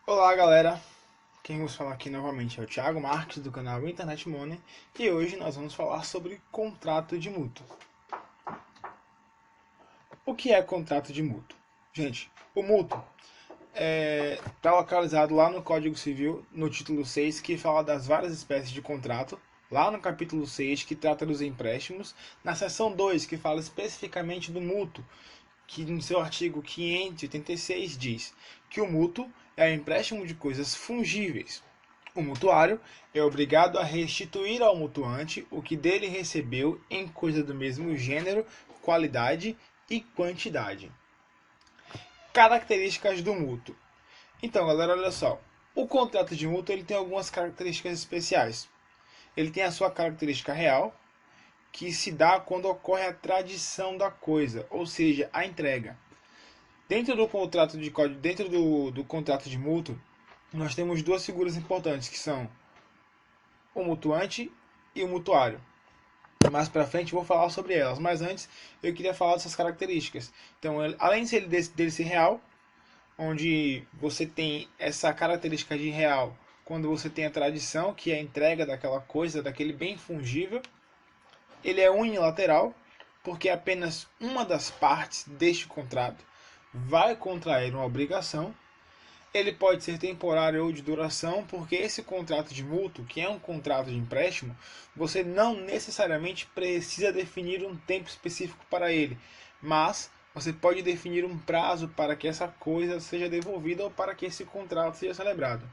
Olá galera, quem vos fala aqui novamente é o Thiago Marques do canal Internet Money e hoje nós vamos falar sobre contrato de mútuo. O que é contrato de mútuo? Gente, o mútuo está localizado lá no Código Civil, no título 6, que fala das várias espécies de contrato, lá no capítulo 6, que trata dos empréstimos, na seção 2, que fala especificamente do mútuo, que no seu artigo 586 diz que o mútuo é o empréstimo de coisas fungíveis. O mutuário é obrigado a restituir ao mutuante o que dele recebeu em coisa do mesmo gênero, qualidade e quantidade. Características do mútuo. Então, galera, olha só. O contrato de mútuo ele tem algumas características especiais. Ele tem a sua característica real, que se dá quando ocorre a tradição da coisa, ou seja, a entrega. Dentro do contrato de código, dentro do contrato de mútuo, nós temos duas figuras importantes, que são o mutuante e o mutuário. Mais para frente eu vou falar sobre elas, mas antes eu queria falar dessas características. Então, além dele ser real, onde você tem essa característica de real quando você tem a tradição, que é a entrega daquela coisa, daquele bem fungível, ele é unilateral, porque apenas uma das partes deste contrato vai contrair uma obrigação. Ele pode ser temporário ou de duração, porque esse contrato de mútuo, que é um contrato de empréstimo, você não necessariamente precisa definir um tempo específico para ele, mas você pode definir um prazo para que essa coisa seja devolvida ou para que esse contrato seja celebrado.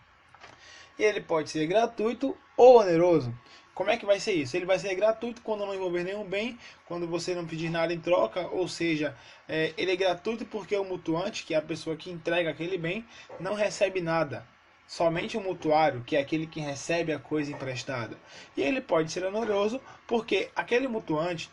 E ele pode ser gratuito ou oneroso. Como é que vai ser isso? Ele vai ser gratuito quando não envolver nenhum bem, quando você não pedir nada em troca, ou seja, ele é gratuito porque o mutuante, que é a pessoa que entrega aquele bem, não recebe nada. Somente o mutuário, que é aquele que recebe a coisa emprestada. E ele pode ser oneroso porque aquele mutuante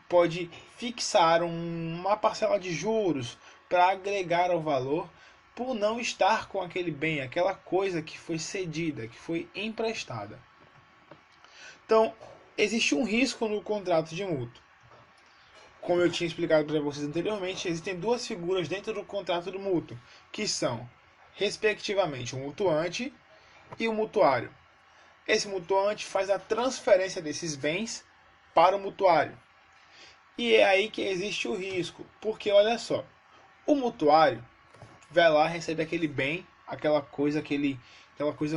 pode fixar uma parcela de juros para agregar ao valor por não estar com aquele bem, aquela coisa que foi cedida, que foi emprestada. Então, existe um risco no contrato de mútuo. Como eu tinha explicado para vocês anteriormente, existem duas figuras dentro do contrato do mútuo, que são, respectivamente, o mutuante e o mutuário. Esse mutuante faz a transferência desses bens para o mutuário. E é aí que existe o risco, porque olha só, o mutuário vai lá, recebe aquele bem, aquela coisa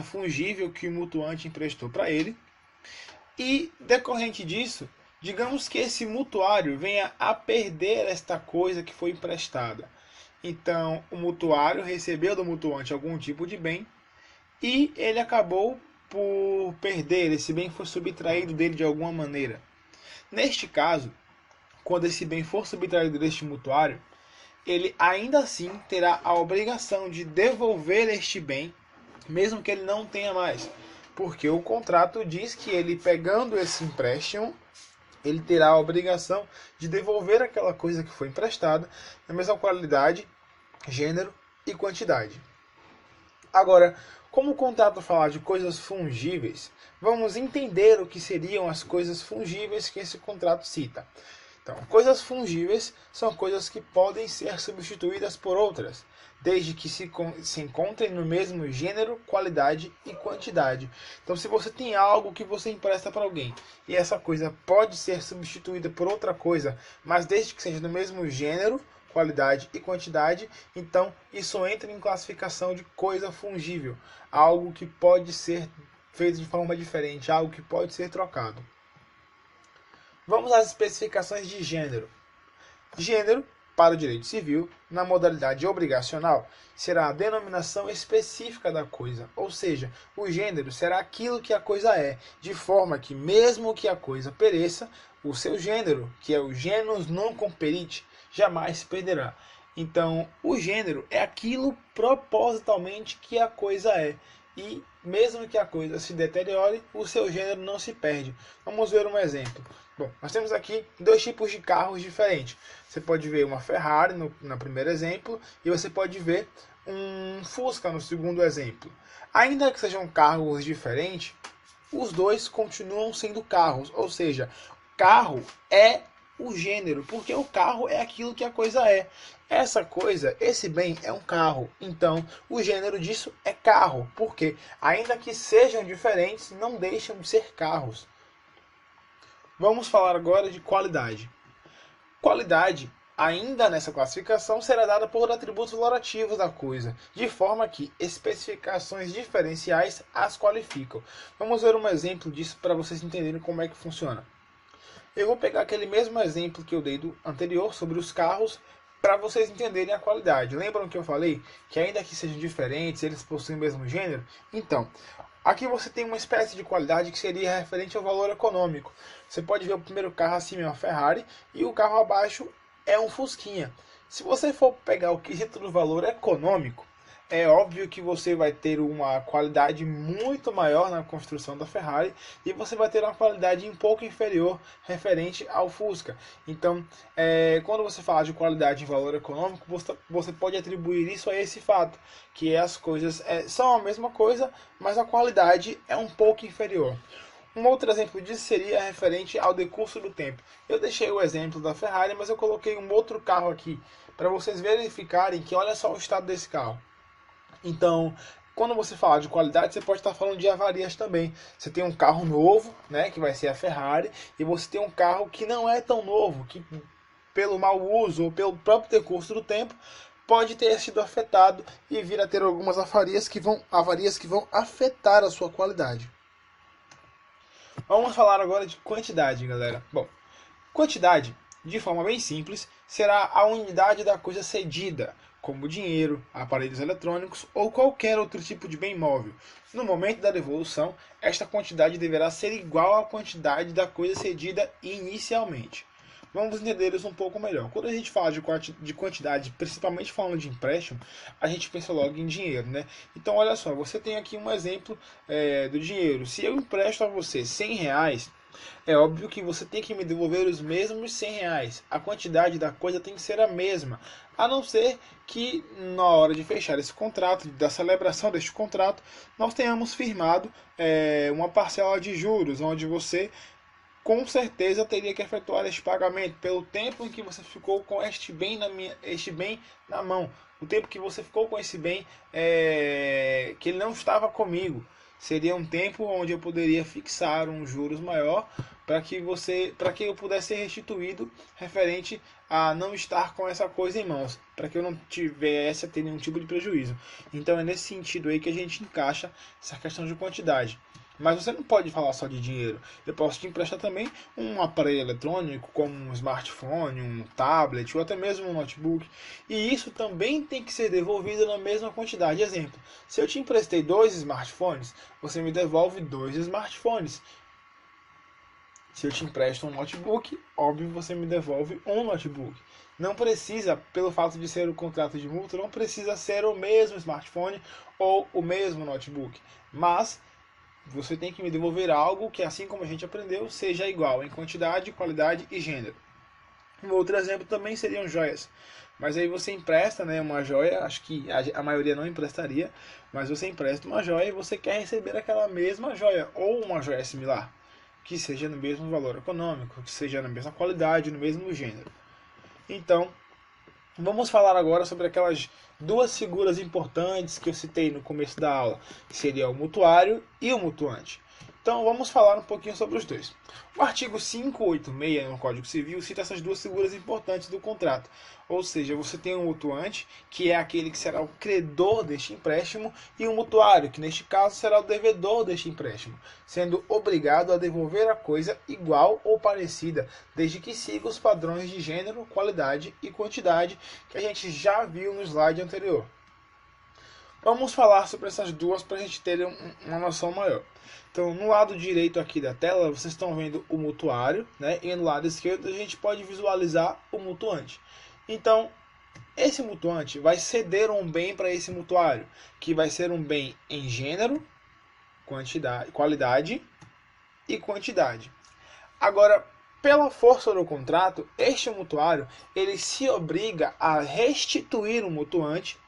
fungível que o mutuante emprestou para ele, e decorrente disso, digamos que esse mutuário venha a perder esta coisa que foi emprestada. Então, o mutuário recebeu do mutuante algum tipo de bem e ele acabou por perder, esse bem foi subtraído dele de alguma maneira. Neste caso, quando esse bem for subtraído deste mutuário, ele ainda assim terá a obrigação de devolver este bem, mesmo que ele não tenha mais. Porque o contrato diz que ele, pegando esse empréstimo, ele terá a obrigação de devolver aquela coisa que foi emprestada na mesma qualidade, gênero e quantidade. Agora, como o contrato fala de coisas fungíveis, vamos entender o que seriam as coisas fungíveis que esse contrato cita. Então, coisas fungíveis são coisas que podem ser substituídas por outras, desde que se encontrem no mesmo gênero, qualidade e quantidade. Então, se você tem algo que você empresta para alguém e essa coisa pode ser substituída por outra coisa, mas desde que seja do mesmo gênero, qualidade e quantidade, então isso entra em classificação de coisa fungível, algo que pode ser feito de forma diferente, algo que pode ser trocado. Vamos às especificações de gênero. Gênero, para o direito civil, na modalidade obrigacional, será a denominação específica da coisa, ou seja, o gênero será aquilo que a coisa é, de forma que, mesmo que a coisa pereça, o seu gênero, que é o genus non comperit, jamais se perderá. Então, o gênero é aquilo propositalmente que a coisa é. E, mesmo que a coisa se deteriore, o seu gênero não se perde. Vamos ver um exemplo. Bom, nós temos aqui dois tipos de carros diferentes. Você pode ver uma Ferrari no primeiro exemplo e você pode ver um Fusca no segundo exemplo. Ainda que sejam carros diferentes, os dois continuam sendo carros. Ou seja, carro é o gênero, porque o carro é aquilo que a coisa é. Essa coisa, esse bem é um carro, então o gênero disso é carro, porque ainda que sejam diferentes, não deixam de ser carros. Vamos falar agora de qualidade. Qualidade, ainda nessa classificação, será dada por atributos valorativos da coisa, de forma que especificações diferenciais as qualificam. Vamos ver um exemplo disso para vocês entenderem como é que funciona. Eu vou pegar aquele mesmo exemplo que eu dei do anterior sobre os carros para vocês entenderem a qualidade. Lembram que eu falei que ainda que sejam diferentes, eles possuem o mesmo gênero? Então, aqui você tem uma espécie de qualidade que seria referente ao valor econômico. Você pode ver o primeiro carro acima é uma Ferrari e o carro abaixo é um Fusquinha. Se você for pegar o quesito do valor econômico, é óbvio que você vai ter uma qualidade muito maior na construção da Ferrari e você vai ter uma qualidade um pouco inferior referente ao Fusca. Então, quando você fala de qualidade em valor econômico, você pode atribuir isso a esse fato, que as coisas são a mesma coisa, mas a qualidade é um pouco inferior. Um outro exemplo disso seria referente ao decurso do tempo. Eu deixei o exemplo da Ferrari, mas eu coloquei um outro carro aqui, para vocês verificarem que olha só o estado desse carro. Então, quando você fala de qualidade, você pode estar falando de avarias também. Você tem um carro novo, né, que vai ser a Ferrari, e você tem um carro que não é tão novo, que pelo mau uso ou pelo próprio decurso do tempo, pode ter sido afetado e vir a ter algumas avarias que vão afetar a sua qualidade. Vamos falar agora de quantidade, galera. Bom, quantidade, de forma bem simples, será a unidade da coisa cedida, como dinheiro, aparelhos eletrônicos ou qualquer outro tipo de bem móvel. No momento da devolução, esta quantidade deverá ser igual à quantidade da coisa cedida inicialmente. Vamos entender isso um pouco melhor. Quando a gente fala de quantidade, principalmente falando de empréstimo, a gente pensa logo em dinheiro, né? Então, olha só, você tem aqui um exemplo do dinheiro. Se eu empresto a você R$100, é óbvio que você tem que me devolver os mesmos R$100. A quantidade da coisa tem que ser a mesma. A não ser que na hora de fechar esse contrato, da celebração deste contrato, nós tenhamos firmado uma parcela de juros, onde você com certeza teria que efetuar este pagamento pelo tempo em que você ficou com este bem na mão. O tempo que você ficou com esse bem que ele não estava comigo. Seria um tempo onde eu poderia fixar um juros maior para que eu pudesse ser restituído referente a não estar com essa coisa em mãos, para que eu não tivesse a ter nenhum tipo de prejuízo. Então é nesse sentido aí que a gente encaixa essa questão de quantidade. Mas você não pode falar só de dinheiro. Eu posso te emprestar também um aparelho eletrônico, como um smartphone, um tablet ou até mesmo um notebook. E isso também tem que ser devolvido na mesma quantidade. Exemplo, se eu te emprestei 2 smartphones, você me devolve 2 smartphones. Se eu te empresto um notebook, óbvio você me devolve um notebook. Não precisa, pelo fato de ser o contrato de multa, não precisa ser o mesmo smartphone ou o mesmo notebook. Mas você tem que me devolver algo que, assim como a gente aprendeu, seja igual em quantidade, qualidade e gênero. Um outro exemplo também seriam joias. Mas aí você empresta, né, uma joia, acho que a maioria não emprestaria, mas você empresta uma joia e você quer receber aquela mesma joia, ou uma joia similar, que seja no mesmo valor econômico, que seja na mesma qualidade, no mesmo gênero. Então, vamos falar agora sobre aquelas 2 figuras importantes que eu citei no começo da aula, que seria o mutuário e o mutuante. Então vamos falar um pouquinho sobre os dois. O artigo 586 no Código Civil cita essas 2 figuras importantes do contrato. Ou seja, você tem um mutuante, que é aquele que será o credor deste empréstimo, e um mutuário, que neste caso será o devedor deste empréstimo, sendo obrigado a devolver a coisa igual ou parecida, desde que siga os padrões de gênero, qualidade e quantidade que a gente já viu no slide anterior. Vamos falar sobre essas 2 para a gente ter uma noção maior. Então, no lado direito aqui da tela, vocês estão vendo o mutuário, né? E no lado esquerdo a gente pode visualizar o mutuante. Então, esse mutuante vai ceder um bem para esse mutuário, que vai ser um bem em gênero, qualidade e quantidade. Agora, pela força do contrato, este mutuário ele se obriga a restituir o mutuante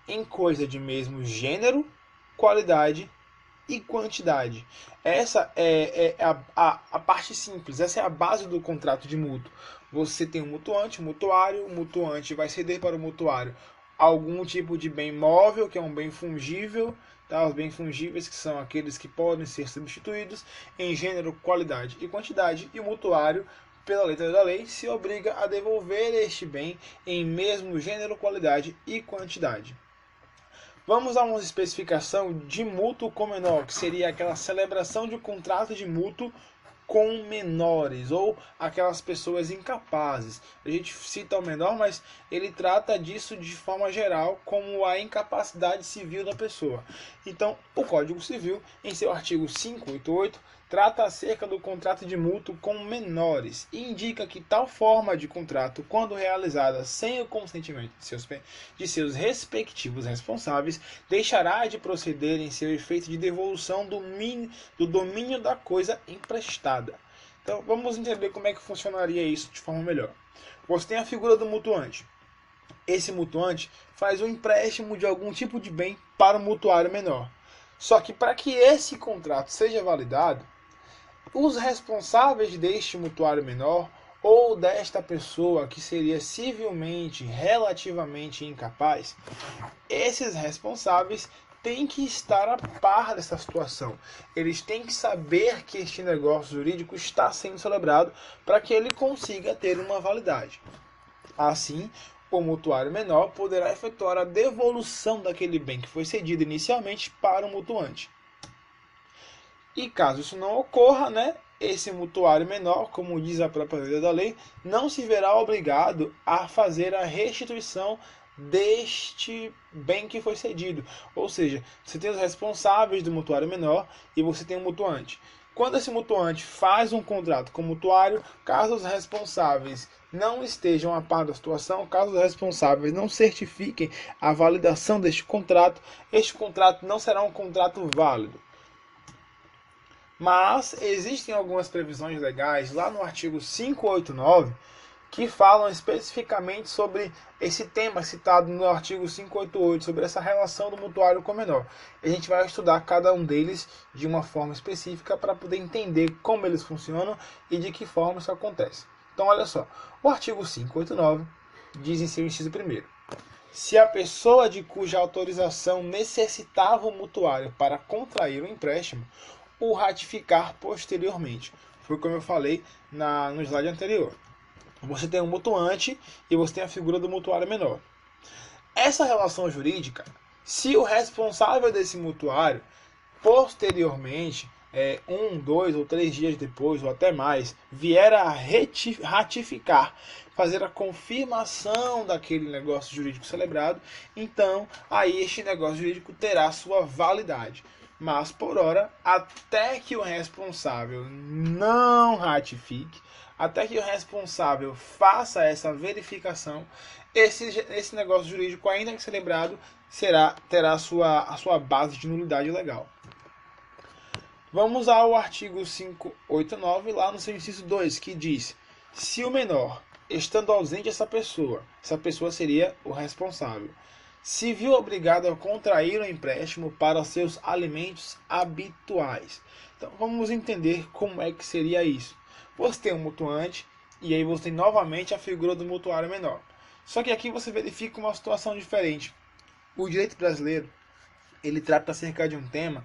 em coisa de mesmo gênero, qualidade e quantidade. Essa é a parte simples, essa é a base do contrato de mútuo. Você tem um mutuante, um mutuário, o mutuante vai ceder para o mutuário algum tipo de bem móvel, que é um bem fungível, tá? Os bens fungíveis, que são aqueles que podem ser substituídos em gênero, qualidade e quantidade, e o mutuário, pela letra da lei, se obriga a devolver este bem em mesmo gênero, qualidade e quantidade. Vamos a uma especificação de mútuo com menor, que seria aquela celebração de um contrato de mútuo com menores, ou aquelas pessoas incapazes. A gente cita o menor, mas ele trata disso de forma geral como a incapacidade civil da pessoa. Então, o Código Civil, em seu artigo 588, trata acerca do contrato de mútuo com menores e indica que tal forma de contrato, quando realizada sem o consentimento de seus respectivos responsáveis, deixará de proceder em seu efeito de devolução do domínio da coisa emprestada. Então, vamos entender como é que funcionaria isso de forma melhor. Você tem a figura do mutuante. Esse mutuante faz um empréstimo de algum tipo de bem para o mutuário menor. Só que para que esse contrato seja validado, os responsáveis deste mutuário menor ou desta pessoa que seria civilmente relativamente incapaz, esses responsáveis têm que estar a par dessa situação. Eles têm que saber que este negócio jurídico está sendo celebrado para que ele consiga ter uma validade. Assim, o mutuário menor poderá efetuar a devolução daquele bem que foi cedido inicialmente para o mutuante. E caso isso não ocorra, esse mutuário menor, como diz a própria letra da lei, não se verá obrigado a fazer a restituição deste bem que foi cedido. Ou seja, você tem os responsáveis do mutuário menor e você tem o mutuante. Quando esse mutuante faz um contrato com o mutuário, caso os responsáveis não estejam a par da situação, caso os responsáveis não certifiquem a validação deste contrato, este contrato não será um contrato válido. Mas existem algumas previsões legais lá no artigo 589 que falam especificamente sobre esse tema citado no artigo 588, sobre essa relação do mutuário com o menor. A gente vai estudar cada um deles de uma forma específica para poder entender como eles funcionam e de que forma isso acontece. Então, olha só, o artigo 589 diz em seu inciso 1º: se a pessoa de cuja autorização necessitava o mutuário para contrair o empréstimo o ratificar posteriormente. Foi como eu falei no slide anterior. Você tem um mutuante e você tem a figura do mutuário menor. Essa relação jurídica, se o responsável desse mutuário, posteriormente, 1, 2 ou 3 dias depois, ou até mais, vier a ratificar, fazer a confirmação daquele negócio jurídico celebrado, então aí este negócio jurídico terá sua validade. Mas, por hora, até que o responsável não ratifique, até que o responsável faça essa verificação, esse negócio jurídico, ainda que celebrado, terá a sua base de nulidade legal. Vamos ao artigo 589, lá no seu inciso 2, que diz: se o menor, estando ausente essa pessoa seria o responsável, se viu obrigado a contrair o empréstimo para seus alimentos habituais. Então vamos entender como é que seria isso. Você tem um mutuante e aí você tem novamente a figura do mutuário menor. Só que aqui você verifica uma situação diferente. O direito brasileiro, ele trata acerca de um tema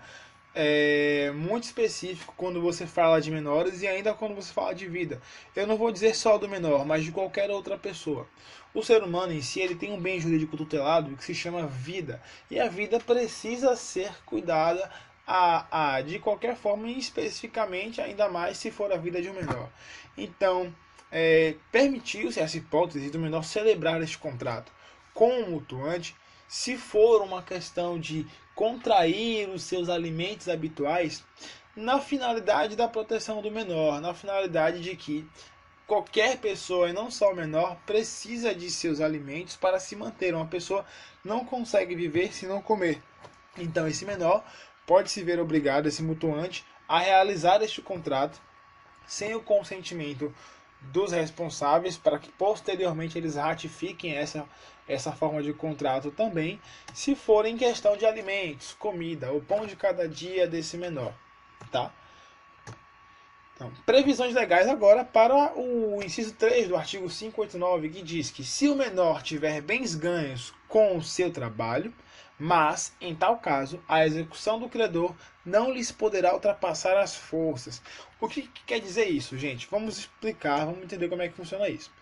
muito específico quando você fala de menores e ainda quando você fala de vida. Eu não vou dizer só do menor, mas de qualquer outra pessoa. O ser humano em si, ele tem um bem jurídico tutelado que se chama vida. E a vida precisa ser cuidada de qualquer forma, e especificamente, ainda mais se for a vida de um menor. Então, permitiu-se essa hipótese do menor celebrar este contrato com o mutuante, se for uma questão de contrair os seus alimentos habituais, na finalidade da proteção do menor, na finalidade de que qualquer pessoa, e não só o menor, precisa de seus alimentos para se manter. Uma pessoa não consegue viver se não comer. Então esse menor pode se ver obrigado, esse mutuante, a realizar este contrato sem o consentimento dos responsáveis, para que posteriormente eles ratifiquem essa forma de contrato também, se for em questão de alimentos, comida, o pão de cada dia desse menor, tá? Então, previsões legais agora para o inciso 3 do artigo 589, que diz que se o menor tiver bens ganhos com o seu trabalho, mas, em tal caso, a execução do credor não lhes poderá ultrapassar as forças. O que quer dizer isso, gente? Vamos explicar, vamos entender como é que funciona isso.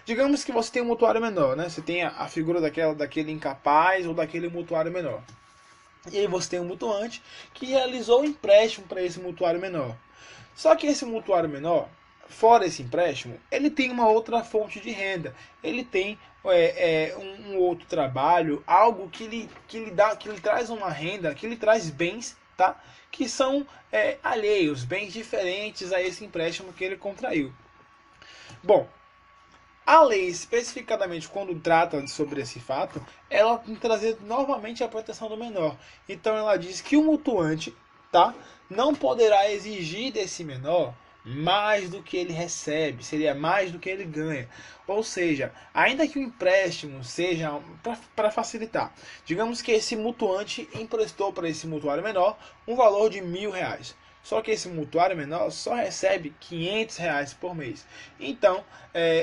Digamos que você tem um mutuário menor, né? Você tem a figura daquele incapaz ou daquele mutuário menor. E aí você tem um mutuante que realizou um empréstimo para esse mutuário menor. Só que esse mutuário menor, fora esse empréstimo, ele tem uma outra fonte de renda. Ele tem um outro trabalho, algo que lhe traz uma renda, que lhe traz bens, tá? Que são alheios, bens diferentes a esse empréstimo que ele contraiu. Bom, a lei, especificadamente quando trata sobre esse fato, ela tem que trazer novamente a proteção do menor. Então ela diz que o mutuante, tá, não poderá exigir desse menor mais do que ele recebe, seria mais do que ele ganha. Ou seja, ainda que o empréstimo seja para facilitar, digamos que esse mutuante emprestou para esse mutuário menor um valor de R$1.000. Só que esse mutuário menor só recebe R$500 por mês. Então,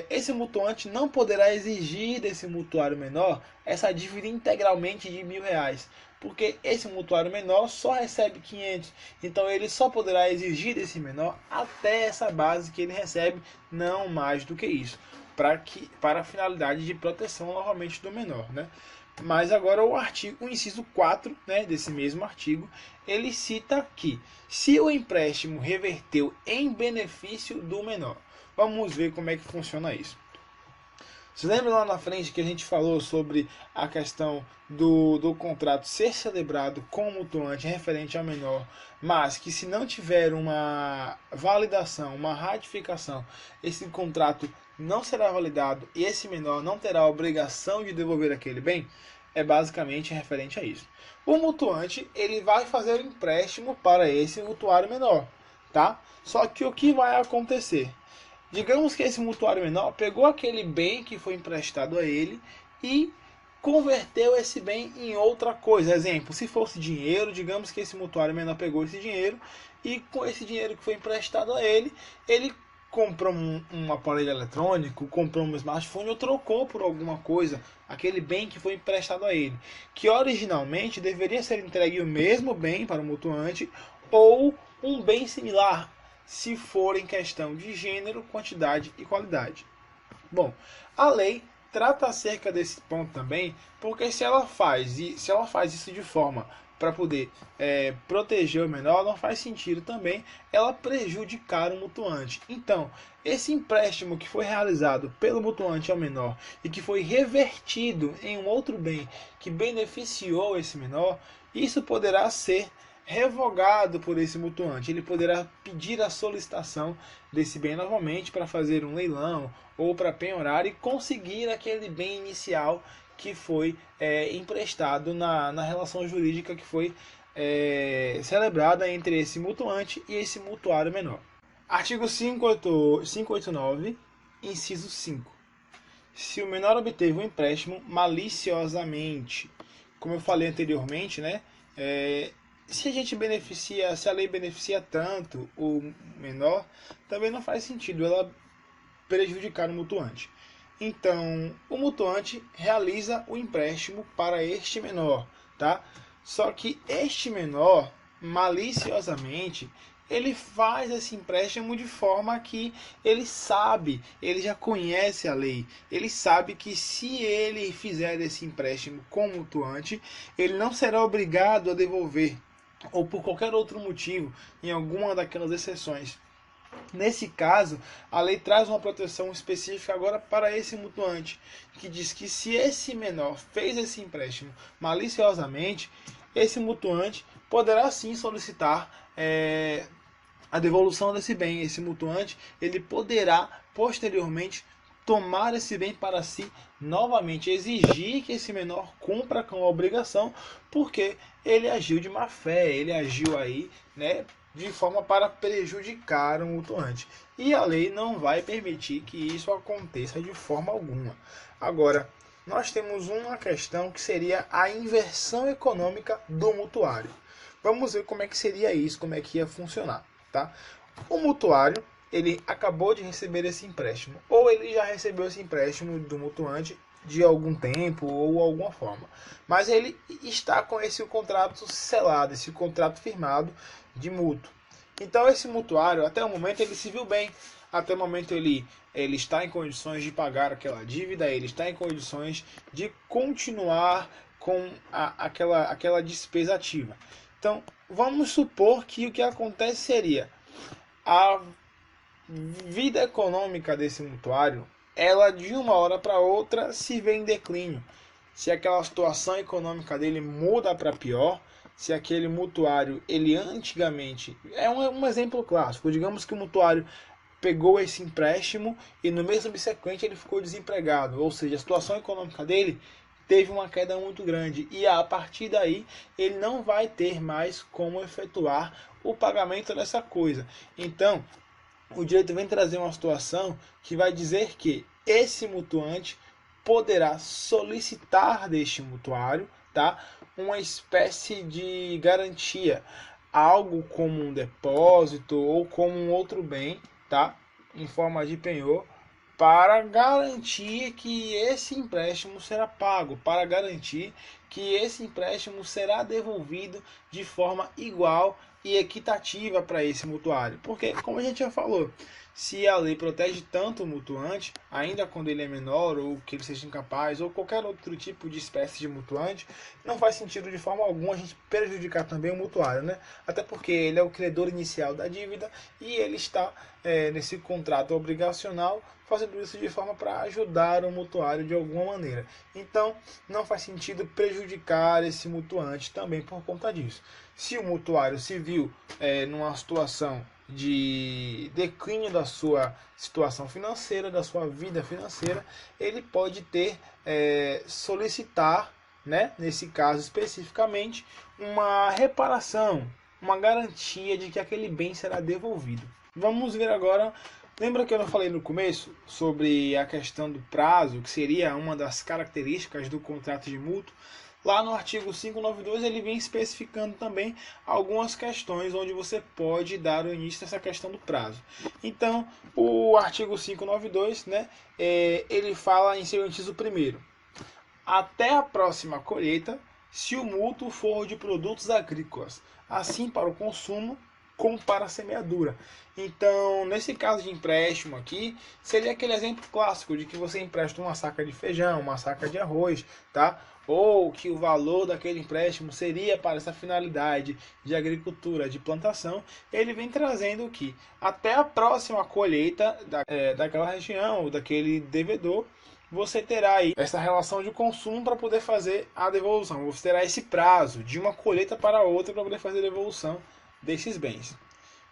esse mutuante não poderá exigir desse mutuário menor essa dívida integralmente de R$1.000. Porque esse mutuário menor só recebe 500. Então, ele só poderá exigir desse menor até essa base que ele recebe, não mais do que isso. Para a finalidade de proteção novamente do menor, né? Mas agora o inciso 4, né, desse mesmo artigo, ele cita que se o empréstimo reverteu em benefício do menor. Vamos ver como é que funciona isso. Você lembra lá na frente que a gente falou sobre a questão do contrato ser celebrado com o mutuante referente ao menor, mas que se não tiver uma validação, uma ratificação, esse contrato não será validado e esse menor não terá a obrigação de devolver aquele bem? É basicamente referente a isso. O mutuante, ele vai fazer o empréstimo para esse mutuário menor, tá? Só que o que vai acontecer? Digamos que esse mutuário menor pegou aquele bem que foi emprestado a ele e converteu esse bem em outra coisa. Exemplo, se fosse dinheiro, digamos que esse mutuário menor pegou esse dinheiro e com esse dinheiro que foi emprestado a ele, ele comprou um aparelho eletrônico, comprou um smartphone ou trocou por alguma coisa, aquele bem que foi emprestado a ele, que originalmente deveria ser entregue o mesmo bem para o mutuante ou um bem similar, se for em questão de gênero, quantidade e qualidade. Bom, a lei trata acerca desse ponto também, porque se ela faz isso de forma para poder proteger o menor, não faz sentido também ela prejudicar o mutuante. Então, esse empréstimo que foi realizado pelo mutuante ao menor e que foi revertido em um outro bem que beneficiou esse menor, isso poderá ser revogado por esse mutuante. Ele poderá pedir a solicitação desse bem novamente para fazer um leilão ou para penhorar e conseguir aquele bem inicial que foi emprestado na relação jurídica que foi celebrada entre esse mutuante e esse mutuário menor. Artigo 589, inciso 5. Se o menor obteve um empréstimo maliciosamente, como eu falei anteriormente, né? Se a lei beneficia tanto o menor, também não faz sentido ela prejudicar o mutuante. Então, o mutuante realiza o empréstimo para este menor, tá? Só que este menor, maliciosamente, ele faz esse empréstimo de forma que ele sabe, ele já conhece a lei, ele sabe que se ele fizer esse empréstimo com o mutuante, ele não será obrigado a devolver, ou por qualquer outro motivo, em alguma daquelas exceções. Nesse caso, a lei traz uma proteção específica agora para esse mutuante, que diz que se esse menor fez esse empréstimo maliciosamente, esse mutuante poderá sim solicitar a devolução desse bem. Esse mutuante ele poderá posteriormente tomar esse bem para si novamente, exigir que esse menor cumpra com a obrigação, porque ele agiu de má fé, ele agiu aí, né, de forma para prejudicar o mutuante. E a lei não vai permitir que isso aconteça de forma alguma. Agora, nós temos uma questão que seria a inversão econômica do mutuário. Vamos ver como é que seria isso, como é que ia funcionar, tá? O mutuário, ele acabou de receber esse empréstimo, ou ele já recebeu esse empréstimo do mutuante de algum tempo ou alguma forma, mas ele está com esse contrato selado, esse contrato firmado de mútuo. Então esse mutuário, até o momento, ele se viu bem. Até o momento ele está em condições de pagar aquela dívida, ele está em condições de continuar com aquela despesa ativa. Então vamos supor que o que acontece seria a vida econômica desse mutuário, ela de uma hora para outra se vê em declínio. Se aquela situação econômica dele muda para pior, se aquele mutuário, ele antigamente, é um exemplo clássico, digamos que o mutuário pegou esse empréstimo e no mês subsequente ele ficou desempregado, ou seja, a situação econômica dele teve uma queda muito grande e a partir daí ele não vai ter mais como efetuar o pagamento dessa coisa. Então, o direito vem trazer uma situação que vai dizer que esse mutuante poderá solicitar deste mutuário, tá, uma espécie de garantia, algo como um depósito ou como um outro bem, tá, em forma de penhor, para garantir que esse empréstimo será pago, para garantir que esse empréstimo será devolvido de forma igual e equitativa para esse mutuário. Porque, como a gente já falou, se a lei protege tanto o mutuante, ainda quando ele é menor ou que ele seja incapaz ou qualquer outro tipo de espécie de mutuante, não faz sentido de forma alguma a gente prejudicar também o mutuário, né? Até porque ele é o credor inicial da dívida e ele está nesse contrato obrigacional fazendo isso de forma para ajudar o mutuário de alguma maneira. Então, não faz sentido prejudicar esse mutuante também por conta disso. Se o mutuário se viu numa situação de declínio da sua situação financeira, da sua vida financeira, ele pode ter solicitar, né, nesse caso especificamente, uma reparação, uma garantia de que aquele bem será devolvido. Vamos ver agora. Lembra que eu não falei no começo sobre a questão do prazo, que seria uma das características do contrato de mútuo? Lá no artigo 592 ele vem especificando também algumas questões onde você pode dar o início dessa questão do prazo. Então, o artigo 592, né, ele fala em seu inciso primeiro: até a próxima colheita, se o mútuo for de produtos agrícolas, assim para o consumo como para a semeadura. Então, nesse caso de empréstimo aqui, seria aquele exemplo clássico de que você empresta uma saca de feijão, uma saca de arroz, tá? Ou que o valor daquele empréstimo seria para essa finalidade de agricultura, de plantação. Ele vem trazendo que até a próxima colheita daquela região, ou daquele devedor, você terá aí essa relação de consumo para poder fazer a devolução. Você terá esse prazo de uma colheita para outra para poder fazer a devolução desses bens.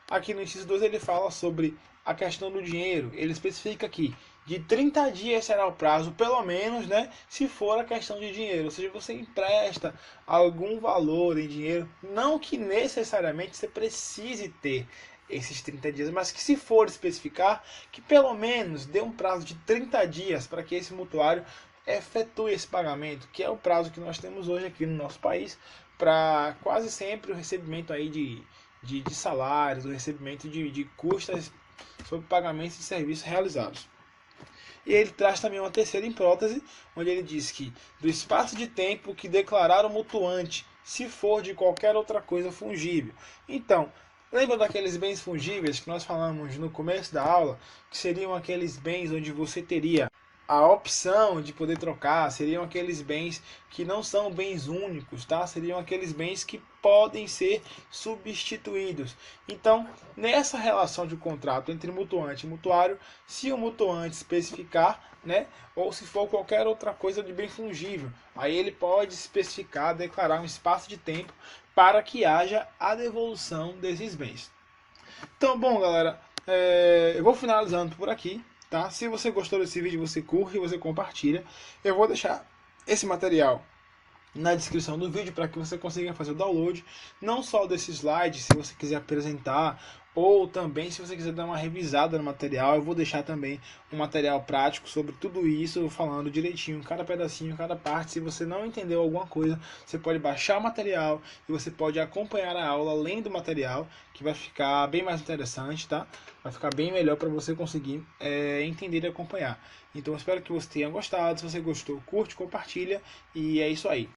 Aqui no inciso 2 ele fala sobre a questão do dinheiro. Ele especifica aqui de 30 dias será o prazo, pelo menos, né, se for a questão de dinheiro. Ou seja, você empresta algum valor em dinheiro, não que necessariamente você precise ter esses 30 dias, mas que se for especificar, que pelo menos dê um prazo de 30 dias para que esse mutuário efetue esse pagamento, que é o prazo que nós temos hoje aqui no nosso país, para quase sempre o recebimento aí de salários, o recebimento de custas sobre pagamentos de serviços realizados. E ele traz também uma terceira hipótese, onde ele diz que do espaço de tempo que declarar o mutuante, se for de qualquer outra coisa fungível. Então, lembra daqueles bens fungíveis que nós falamos no começo da aula, que seriam aqueles bens onde você teria a opção de poder trocar, seriam aqueles bens que não são bens únicos, tá? Seriam aqueles bens que podem ser substituídos. Então, nessa relação de contrato entre mutuante e mutuário, se o mutuante especificar, né, ou se for qualquer outra coisa de bem fungível, aí ele pode especificar, declarar um espaço de tempo para que haja a devolução desses bens. Então, bom, galera, eu vou finalizando por aqui. Tá? Se você gostou desse vídeo, você curte e você compartilha. Eu vou deixar esse material na descrição do vídeo para que você consiga fazer o download, não só desse slide, se você quiser apresentar Ou também, se você quiser dar uma revisada no material, eu vou deixar também um material prático sobre tudo isso, falando direitinho, cada pedacinho, cada parte. Se você não entendeu alguma coisa, você pode baixar o material e você pode acompanhar a aula além do material, que vai ficar bem mais interessante, tá? Vai ficar bem melhor para você conseguir entender e acompanhar. Então, eu espero que você tenha gostado. Se você gostou, curte, compartilha e é isso aí.